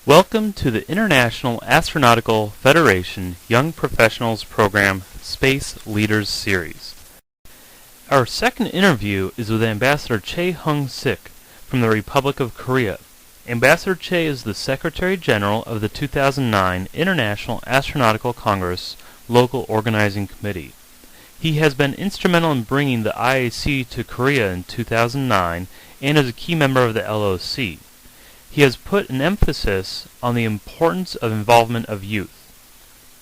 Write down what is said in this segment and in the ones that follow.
Welcome to the International Astronautical Federation Young Professionals Program Space Leaders Series. Our second interview is with Ambassador Choi Heung-sik from the Republic of Korea. Ambassador Choi is the Secretary General of the 2009 International Astronautical Congress Local Organizing Committee. He has been instrumental in bringing the IAC to Korea in 2009 and is a key member of the LOC. He has put an emphasis on the importance of involvement of youth.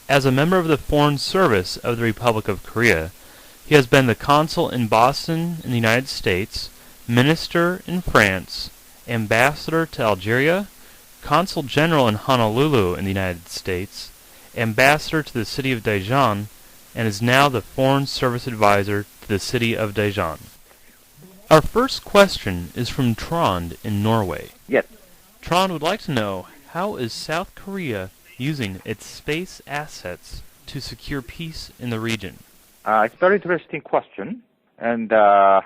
As a member of the Foreign Service of the Republic of Korea, he has been the Consul in Boston in the United States, Minister in France, Ambassador to Algeria, Consul General in Honolulu in the United States, Ambassador to the city of Daejeon, and is now the Foreign Service Advisor to the city of Daejeon. Our first question is from Trond in Norway. Yes. Trond would like to know, how is South Korea using its space assets to secure peace in the region? It's a very interesting question, and I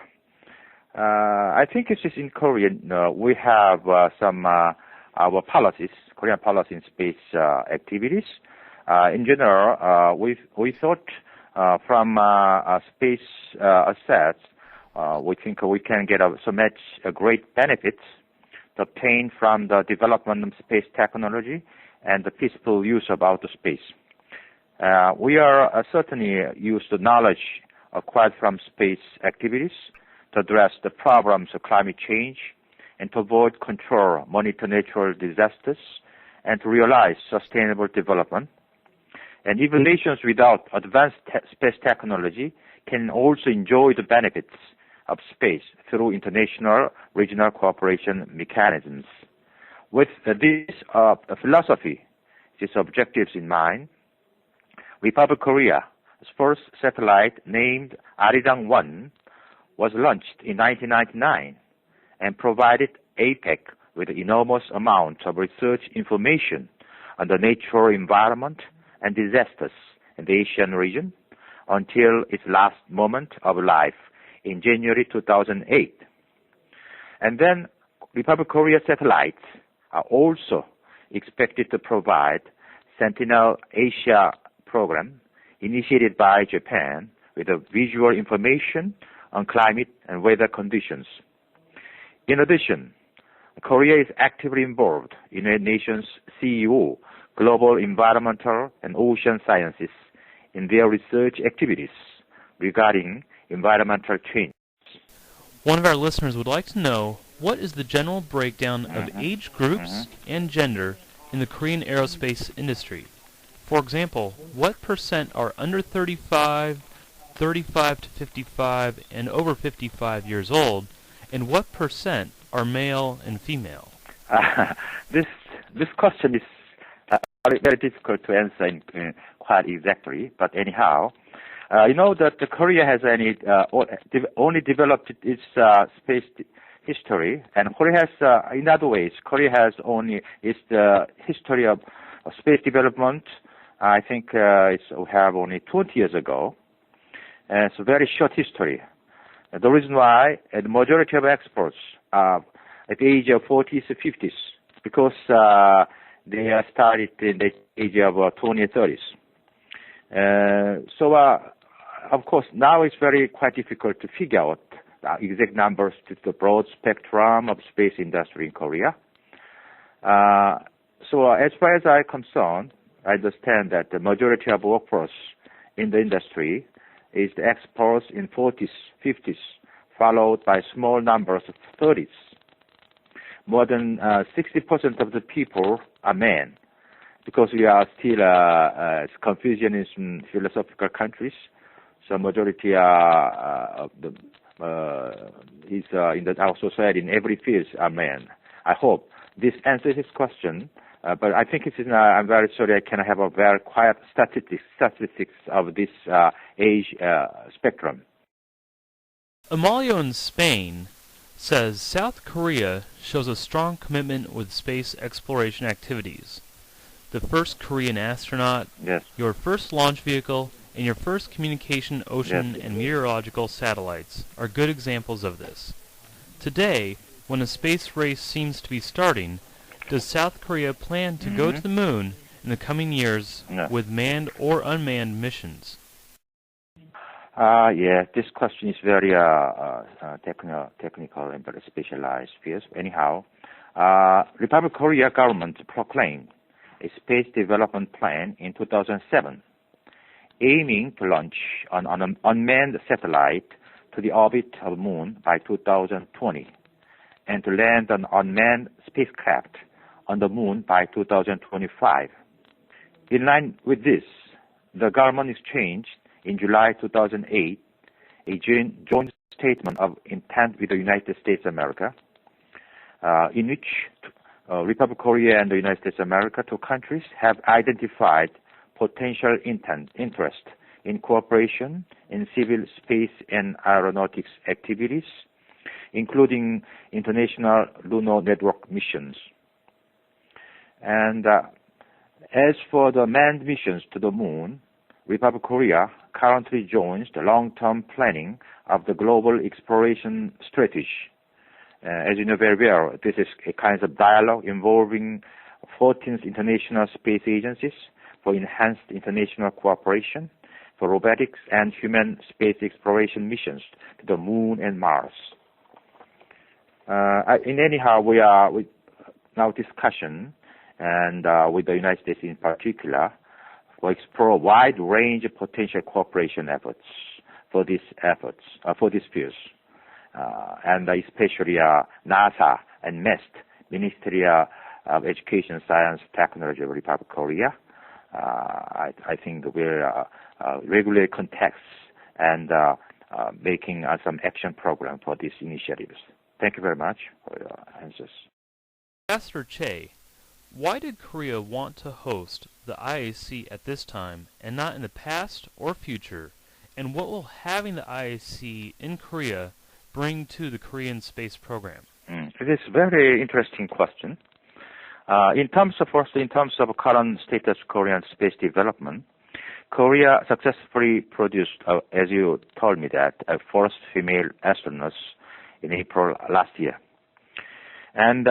think it's just in Korea we have some our policies, Korean policy in space activities. In general, we thought from space assets, we think we can get so much great benefits obtained from the development of space technology and the peaceful use of outer space. We are certainly use the knowledge acquired from space activities to address the problems of climate change and to avoid, control, monitor natural disasters, and to realize sustainable development. And even nations without advanced space technology can also enjoy the benefits of space through international regional cooperation mechanisms. With this philosophy, these objectives in mind, Republic of Korea's first satellite named Arirang-1 was launched in 1999 and provided APEC with an enormous amount of research information on the natural environment and disasters in the Asian region until its last moment of life in January 2008. And then Republic of Korea satellites are also expected to provide Sentinel Asia program initiated by Japan with a visual information on climate and weather conditions. In addition, Korea is actively involved in the nation's CEO, Global Environmental and Ocean Sciences, in their research activities regarding environmental change. One of our listeners would like to know, what is the general breakdown of age groups and gender in the Korean aerospace industry? For example, what percent are under 35, 35 to 55, and over 55 years old, and what percent are male and female? This question is very difficult to answer quite exactly, but anyhow, you know that Korea has only developed its space history, and Korea has, in other ways, Korea has only its history of space development. I think we have only 20 years ago. It's a very short history. The reason why the majority of experts are at the age of 40s and 50s, because they started in the age of 20s and 30s. So, of course, now it's quite difficult to figure out the exact numbers to the broad spectrum of space industry in Korea. So, as far as I'm concerned, I understand that the majority of workforce in the industry is the experts in 40s, 50s, followed by small numbers of 30s. More than 60% of the people are men, because we are still Confucianism philosophical countries. So majority of the is in our society in every field are men. I hope this answers his question. But I think I'm very sorry I cannot have a very quiet statistics of this age spectrum. Amalio in Spain says South Korea shows a strong commitment with space exploration activities. The first Korean astronaut, yes, your first launch vehicle, and your first communication, ocean, yes, and meteorological satellites are good examples of this. Today, when a space race seems to be starting, Does South Korea plan to go to the moon in the coming years with manned or unmanned missions? Yeah, this question is very technical and very specialized field. Anyhow, Republic of Korea government proclaimed a space development plan in 2007, aiming to launch an unmanned satellite to the orbit of the moon by 2020, and to land an unmanned spacecraft on the moon by 2025. In line with this, the government exchanged in July 2008 a joint statement of intent with the United States of America, in which Republic of Korea and the United States of America, two countries, have identified potential interest in cooperation in civil space and aeronautics activities, including international lunar network missions. And as for the manned missions to the moon, Republic of Korea currently joins the long-term planning of the global exploration strategy. As you know very well, this is a kind of dialogue involving 14 international space agencies for enhanced international cooperation for robotics and human space exploration missions to the moon and Mars. Anyhow, we are now discussion and with the United States in particular, will explore a wide range of potential cooperation efforts for these fields, and especially NASA and MEST, Ministry of Education, Science, Technology of Republic of Korea. I think we're regular contacts and making some action program for these initiatives. Thank you very much for your answers. Ambassador Choi, why did Korea want to host the IAC at this time and not in the past or future? And what will having the IAC in Korea bring to the Korean space program? It is a very interesting question. In terms of current status of Korean space development, Korea successfully produced, as you told me that, first female astronauts in April last year. And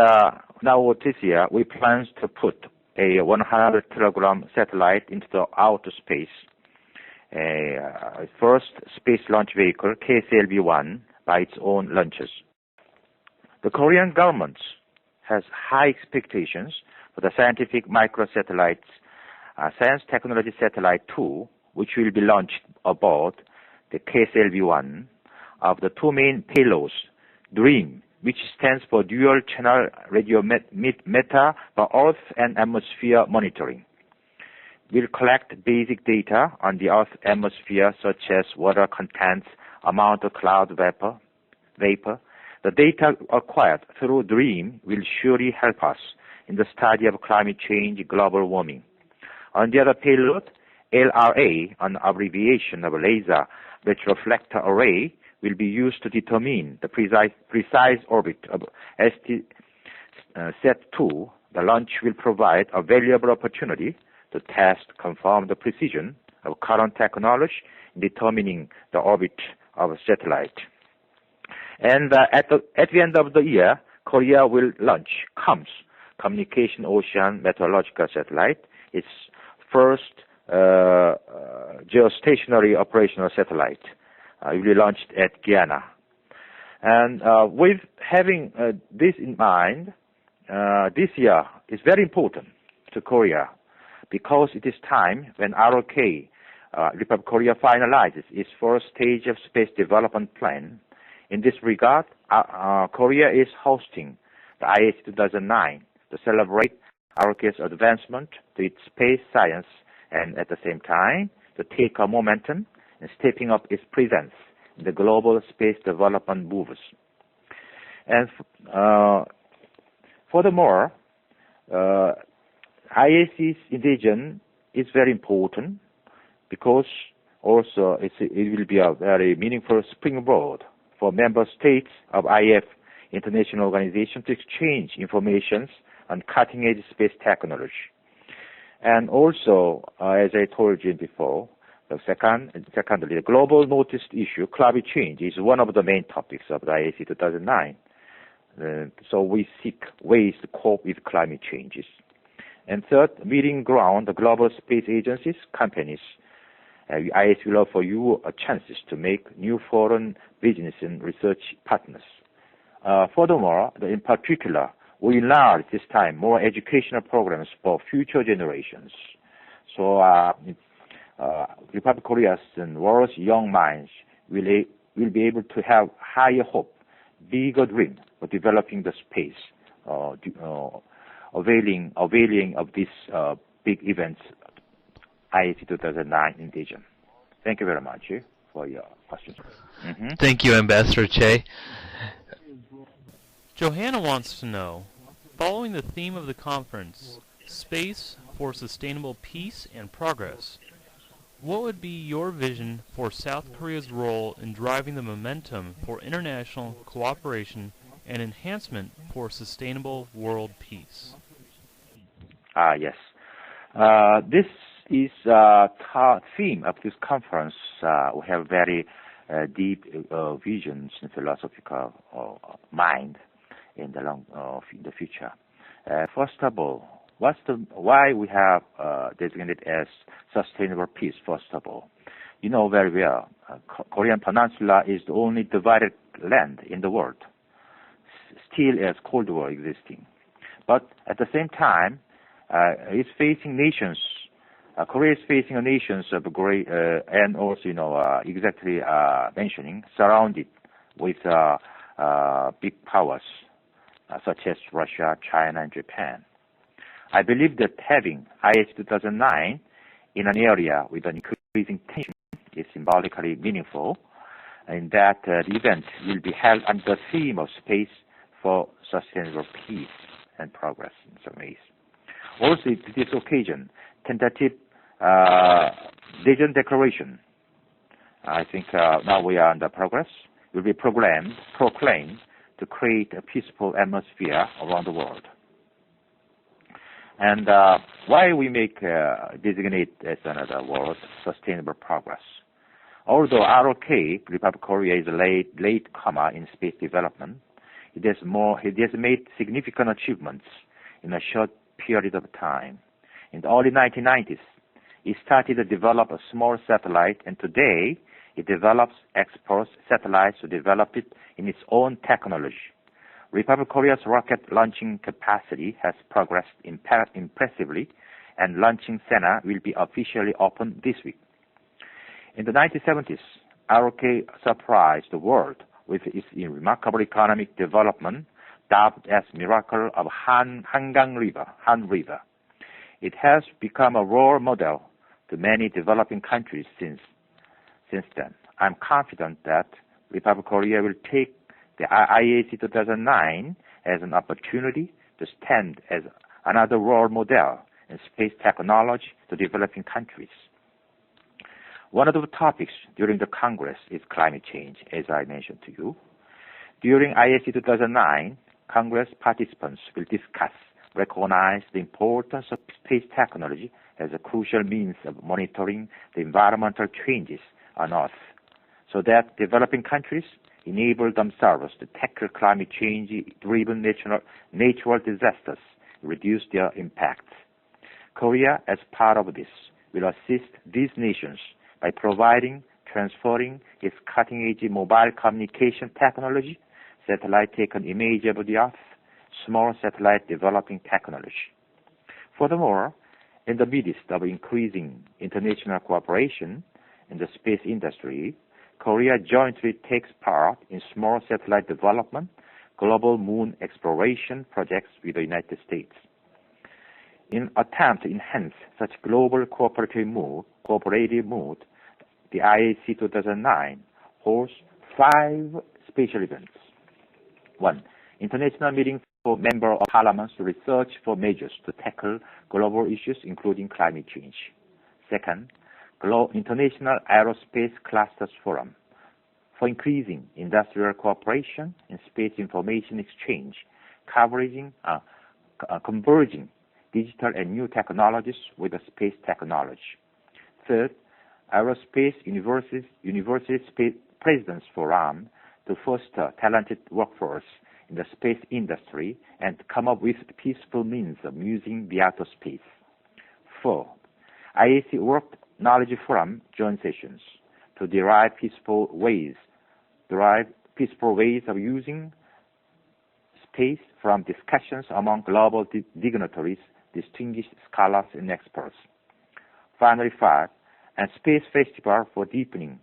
now this year, we plan to put a 100-kilogram satellite into the outer space, first space launch vehicle, KSLV-1, by its own launches. The Korean government has high expectations for the scientific microsatellites, Science Technology Satellite 2, which will be launched aboard the KSLV-1 of the two main payloads, DREAM, which stands for Dual Channel Radio Meta for Earth and Atmosphere Monitoring, will collect basic data on the Earth atmosphere such as water contents, amount of cloud vapor. The data acquired through DREAM will surely help us in the study of climate change, global warming. On the other payload, LRA, an abbreviation of Laser Retroreflector Array, will be used to determine the precise orbit of ST-2. The launch will provide a valuable opportunity to test, confirm the precision of current technology in determining the orbit of a satellite. And at the end of the year, Korea will launch COMS, Communication Ocean Meteorological Satellite, its first geostationary operational satellite. It will be launched at Guyana. And with having this in mind, this year is very important to Korea because it is time when ROK, Republic of Korea, finalizes its first stage of space development plan. In this regard, Korea is hosting the IAC 2009 to celebrate ROK's advancement to its space science and at the same time to take a momentum in stepping up its presence in the global space development moves. And furthermore, IAC's indigenous is very important because also it will be a very meaningful springboard for member states of IF, International Organization, to exchange information on cutting-edge space technology. And also, as I told you before, secondly, the global noticed issue, climate change, is one of the main topics of the IAC 2009. So we seek ways to cope with climate changes. And third, meeting ground the global space agencies, companies. IAC will offer you chances to make new foreign business and research partners. Furthermore, in particular, we enlarge this time more educational programs for future generations. So Republic of Korea's and world's young minds will be able to have higher hope, bigger dream for developing the space, availing of these big events, IAC 2009 in Daejeon. Thank you very much for your questions. Mm-hmm. Thank you, Ambassador Choi. Johanna wants to know, following the theme of the conference, Space for Sustainable Peace and Progress, what would be your vision for South Korea's role in driving the momentum for international cooperation and enhancement for sustainable world peace? Yes. This is the theme of this conference. We have very deep visions and philosophical mind in the future. First of all, why we have designated as sustainable peace? First of all, you know very well, Korean Peninsula is the only divided land in the world, still as Cold War existing. But at the same time, it's facing nations. Korea is facing a nations of great, and also, exactly mentioning, surrounded with big powers such as Russia, China, and Japan. I believe that having IAC 2009 in an area with an increasing tension is symbolically meaningful, and that the event will be held under the theme of space for sustainable peace and progress in some ways. Also, to this occasion, tentative Daejeon Declaration, I think now we are under progress, will be proclaimed to create a peaceful atmosphere around the world. And why we make designate as another word, sustainable progress. Although ROK, Republic of Korea, is a late comer in space development, it has made significant achievements in a short period of time. In the early 1990s, it started to develop a small satellite, and today it develops, exports satellites to develop it in its own technology. Republic of Korea's rocket launching capacity has progressed impressively, and launching center will be officially opened this week. In the 1970s, ROK surprised the world with its remarkable economic development, dubbed as Miracle of Han River. It has become a role model to many developing countries since then. I'm confident that Republic of Korea will take the IAC 2009 as an opportunity to stand as another role model in space technology to developing countries. One of the topics during the Congress is climate change, as I mentioned to you. During IAC 2009, Congress participants will discuss, recognize the importance of space technology as a crucial means of monitoring the environmental changes on Earth, so that developing countries enable themselves to tackle climate change-driven natural disasters, reduce their impacts. Korea, as part of this, will assist these nations by transferring its cutting-edge mobile communication technology, satellite-taken image of the Earth, small satellite developing technology. Furthermore, in the midst of increasing international cooperation in the space industry, Korea jointly takes part in small satellite development, global moon exploration projects with the United States. In attempt to enhance such global cooperative mood, the IAC 2009 hosts 5 special events. 1. International meeting for Member of Parliaments to research for measures to tackle global issues including climate change. 2nd, International Aerospace Clusters Forum for increasing industrial cooperation and space information exchange, converging digital and new technologies with the space technology. 3rd, Aerospace University Space Presidents Forum to foster talented workforce in the space industry and come up with peaceful means of using the outer space. 4. IAC worked knowledge forum joint sessions to derive peaceful ways of using space from discussions among global dignitaries, distinguished scholars, and experts. Finally, 5. And Space Festival for deepening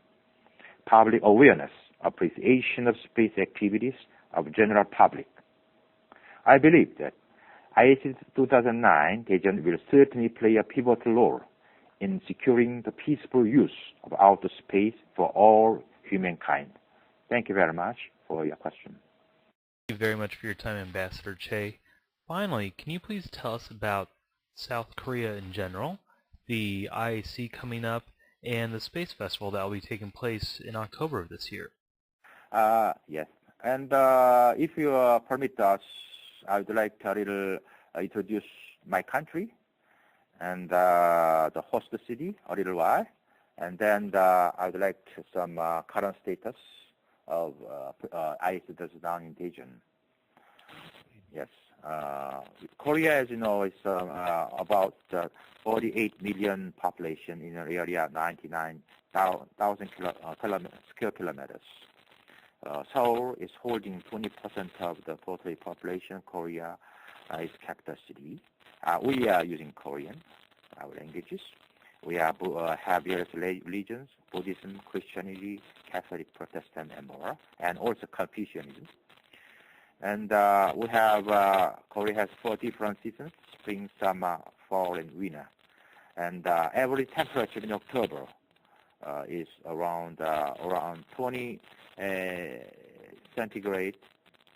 public awareness, appreciation of space activities of general public. I believe that IAC 2009 Daejeon will certainly play a pivotal role in securing the peaceful use of outer space for all humankind. Thank you very much for your question. Thank you very much for your time, Ambassador Choi. Finally, can you please tell us about South Korea in general, the IAC coming up, and the Space Festival that will be taking place in October of this year? Yes. And if you permit us, I would like to introduce my country and the host city a little while. And then I would like some current status of IAC 2009 in Daejeon. Yes. Korea, as you know, is about 48 million population in an area of 99,000 square kilometers. Seoul is holding 20% of the total population. Korea is capital city. We are using Korean, our languages. We have various religions, Buddhism, Christianity, Catholic, Protestant, and more, and also Confucianism. And we have, Korea has 4 different seasons: spring, summer, fall, and winter. And average temperature in October is around 20 centigrade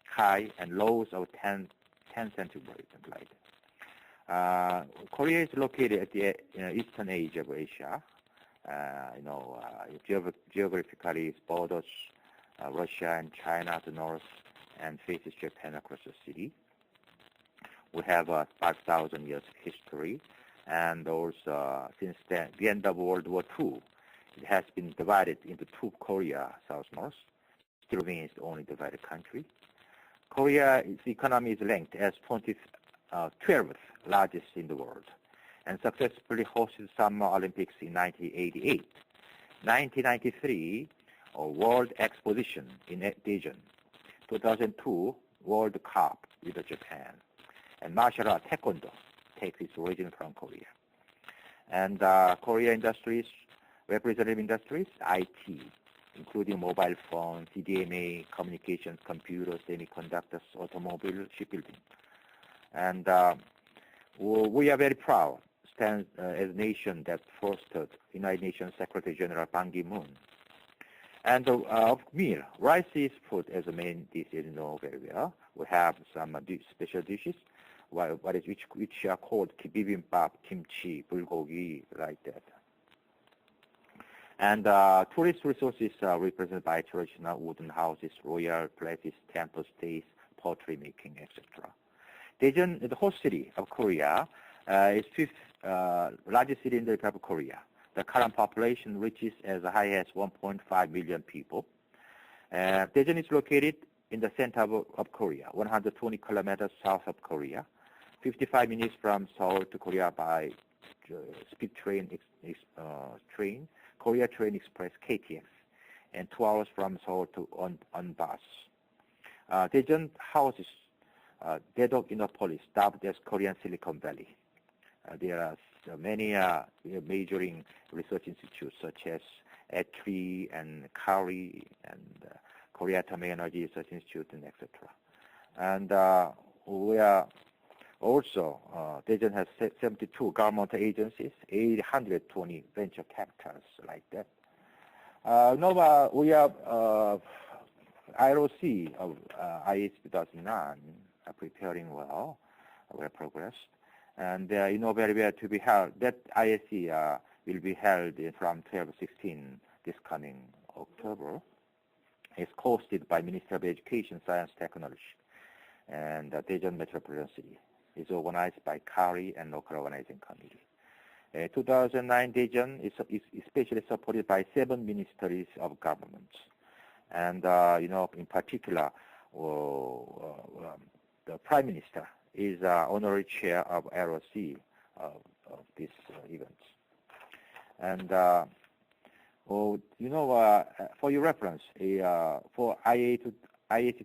high and lows of 10 centigrade, something like that. Korea is located at the eastern edge of Asia. Geographically, it borders Russia and China to the north and faces Japan across the city. We have 5,000 years history, and also since the end of World War II, it has been divided into 2 Korea, south-north. Still remains the only divided country. Korea's economy is ranked as 12th largest in the world, and successfully hosted Summer Olympics in 1988, 1993 World Exposition in Daejeon, 2002 World Cup with Japan, and martial art taekwondo takes its origin from Korea. And Korea industries, representative industries, IT, including mobile phones, CDMA, communications, computers, semiconductors, automobile, shipbuilding. And we are very proud stand as a nation that fostered United Nations Secretary General Ban Ki-moon. And of meal, rice is put as a main dish, you know very well. We have some special dishes, which are called bibimbap, kimchi, bulgogi, like that. And tourist resources are represented by traditional wooden houses, royal places, temple stays, pottery making, etc. Daejeon, the host city of Korea, is 5th largest city in the Republic of Korea. The current population reaches as high as 1.5 million people. Daejeon is located in the center of Korea, 120 kilometers south of Korea, 55 minutes from Seoul to Korea by speed train, Korea Train Express, KTX, and 2 hours from Seoul to on bus. Daejeon houses Daedok Innopolis, dubbed as Korean Silicon Valley. There are many majoring research institutes such as ETRI and KARI and Korea Atomic Energy Research Institute, and etc. And we are also, Daejeon has 72 government agencies, 820 venture capitals, like that. We are IROC of IAC 2009 are preparing well, well progressed. And you know very well to be held, that IAC will be held from 12-16 this coming October. It's hosted by Ministry of Education, Science, Technology, and Daejeon Metropolitan City. It's organized by KARI and Local Organizing Committee. 2009 Daejeon is especially supported by 7 ministries of government. And, in particular, the Prime Minister is honorary chair of IAC of this event. And for your reference, for IAC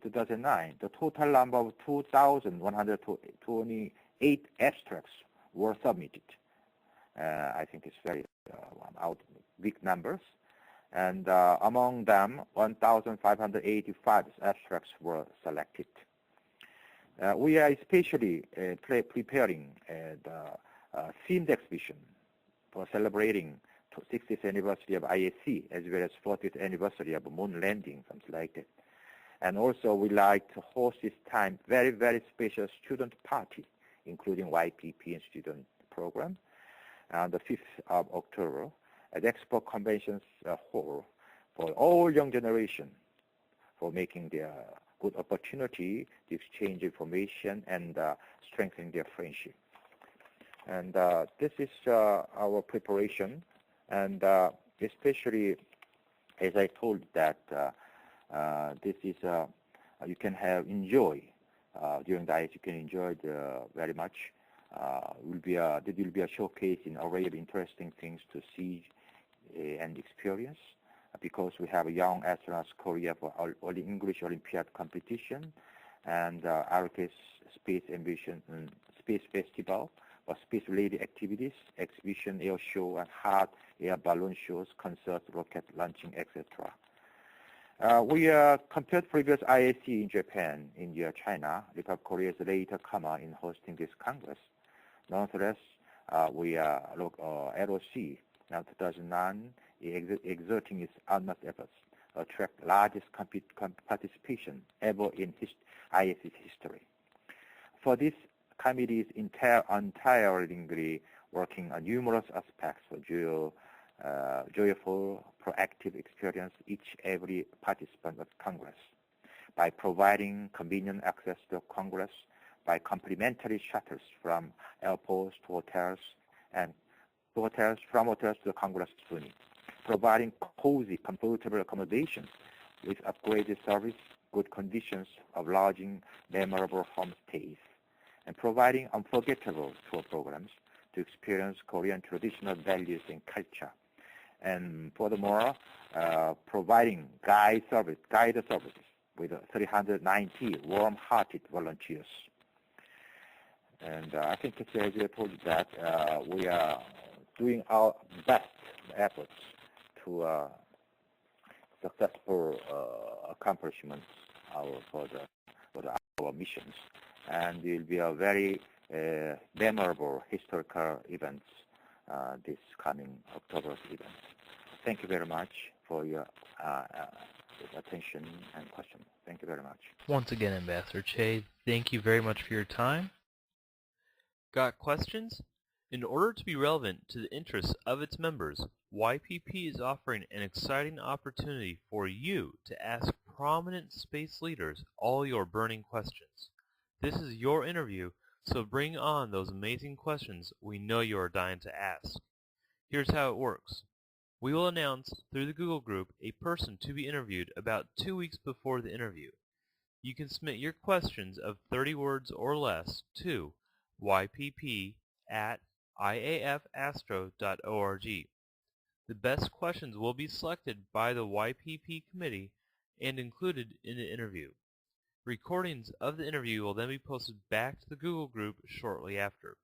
2009, the total number of 2,128 abstracts were submitted. I think it's very big numbers. And among them, 1,585 abstracts were selected. We are especially preparing the themed exhibition for celebrating 60th anniversary of IAC as well as 40th anniversary of moon landing, something like that. And also we like to host this time very, very special student party, including YPP and student program, on the 5th of October at Expo Conventions Hall for all young generation for making their good opportunity to exchange information and strengthen their friendship. And this is our preparation, and especially as I told that this is you can enjoy during the IAC. You can enjoy very much. There will be a showcase in an array of interesting things to see and experience, because we have Young Astronauts Korea for English Olympiad competition, and Aerospace Space Ambition Space Festival for space-related activities, exhibition, air show, and hot air balloon shows, concerts, rocket launching, etc. We compared previous IAC in Japan, India, China. Republic of Korea is a later comer in hosting this Congress. Nonetheless, we ROC now 2009 exerting its utmost efforts to attract largest participation ever in IAC's history. For this, committee is entirely working on numerous aspects for joyful, proactive experience every participant of Congress by providing convenient access to Congress by complimentary shuttles from airports to hotels and from hotels to the Congress unit, providing cozy, comfortable accommodations with upgraded service, good conditions of lodging, memorable home stays, and providing unforgettable tour programs to experience Korean traditional values and culture. And furthermore, providing guided services with 390 warm-hearted volunteers. And I think it's as I told you that we are doing our best efforts to successful accomplishments for our missions, and it will be a very memorable historical events this coming October's event. Thank you very much for your attention and question. Thank you very much. Once again, Ambassador Choi, thank you very much for your time. Got questions? In order to be relevant to the interests of its members, YPP is offering an exciting opportunity for you to ask prominent space leaders all your burning questions. This is your interview, so bring on those amazing questions we know you are dying to ask. Here's how it works. We will announce through the Google group a person to be interviewed about 2 weeks before the interview. You can submit your questions of 30 words or less to ypp@iafastro.org. The best questions will be selected by the YPP committee and included in the interview. Recordings of the interview will then be posted back to the Google group shortly after.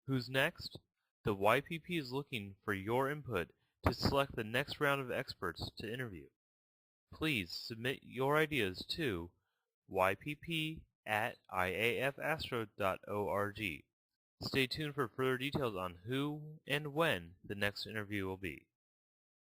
Who's next? The YPP is looking for your input to select the next round of experts to interview. Please submit your ideas to ypp@iafastro.org. Stay tuned for further details on who and when the next interview will be.